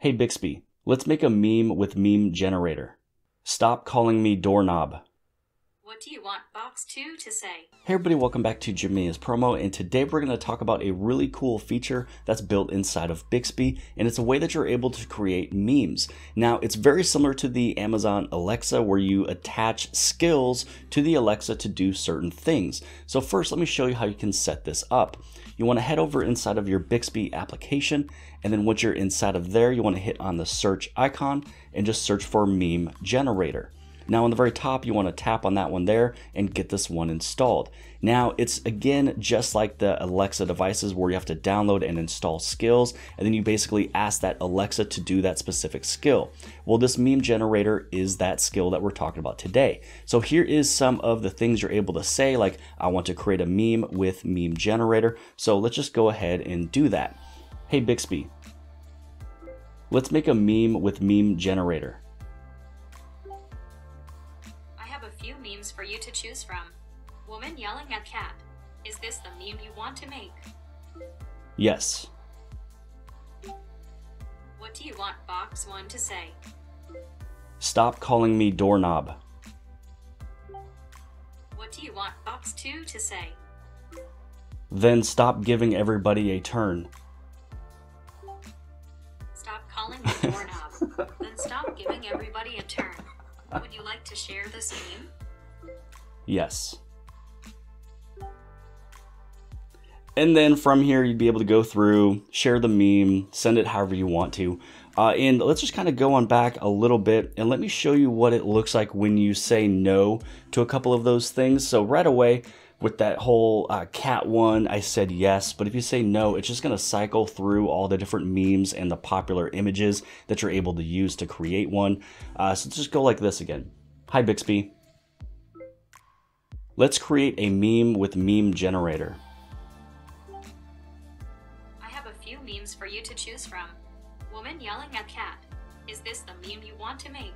Hey Bixby, let's make a meme with meme generator. Stop calling me doorknob. What do you want Box 2 to say? Hey everybody, welcome back to Jamia's Promo, and today we're going to talk about a really cool feature that's built inside of Bixby, and it's a way that you're able to create memes. Now, it's very similar to the Amazon Alexa where you attach skills to the Alexa to do certain things. So first, let me show you how you can set this up. You want to head over inside of your Bixby application, and then once you're inside of there, you want to hit on the search icon and just search for meme generator. Now on the very top, you want to tap on that one there and get this one installed. Now it's again just like the Alexa devices where you have to download and install skills, and then you basically ask that Alexa to do that specific skill. Well, this meme generator is that skill that we're talking about today. So here is some of the things you're able to say, like I want to create a meme with meme generator. So let's just go ahead and do that. Hey Bixby, let's make a meme with meme generator. Few memes for you to choose from. Woman yelling at cat. Is this the meme you want to make? Yes. What do you want Box 1 to say? Stop calling me doorknob. What do you want Box 2 to say? Then stop giving everybody a turn. Stop calling me doorknob. Then stop giving everybody a turn. Would you like to share this meme? Yes. And then from here, you'd be able to go through, share the meme, send it however you want to. And let's just kind of go on back a little bit and let me show you what it looks like when you say no to a couple of those things. So right away, with that whole cat one, I said yes, but if you say no, it's just gonna cycle through all the different memes and the popular images that you're able to use to create one. So let's just go like this again. Hi Bixby. Let's create a meme with meme generator. I have a few memes for you to choose from. Woman yelling at cat. Is this the meme you want to make?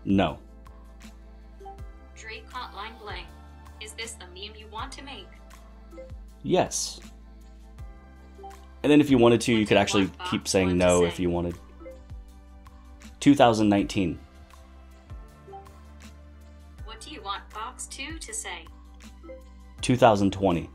No. Drake caught line bling. Is this the meme you want to make? Yes. And then if you wanted to, you could actually keep saying no if you wanted. 2019. What do you want Box 2 to say? 2020.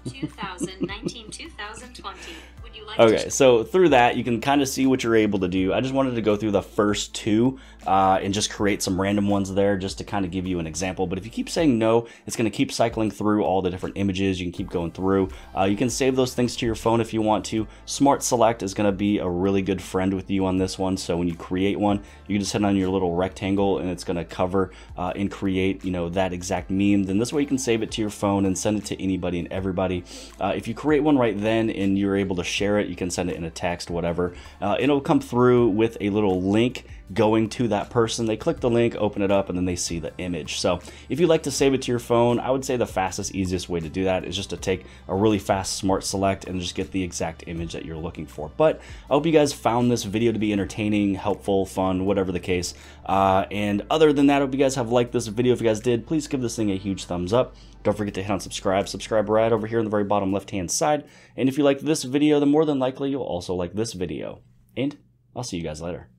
2019, 2020. Would you like Okay, so through that, you can kind of see what you're able to do. I just wanted to go through the first two and just create some random ones there just to kind of give you an example. But if you keep saying no, it's going to keep cycling through all the different images. You can keep going through. You can save those things to your phone if you want to. Smart Select is going to be a really good friend with you on this one. So when you create one, you can just hit on your little rectangle and it's going to cover and create, that exact meme. Then this way you can save it to your phone and send it to anybody and everybody. If you create one right then and you're able to share it, you can send it in a text, whatever. It'll come through with a little link going to that person. They click the link, open it up, and then they see the image. So if you like to save it to your phone, I would say the fastest, easiest way to do that is just to take a really fast Smart Select and just get the exact image that you're looking for. But I hope you guys found this video to be entertaining, helpful, fun, whatever the case. And other than that, I hope you guys have liked this video. If you guys did, please give this thing a huge thumbs up. Don't forget to hit on subscribe. Subscribe right over here on the very bottom left-hand side. And if you liked this video, then more than likely you'll also like this video. And I'll see you guys later.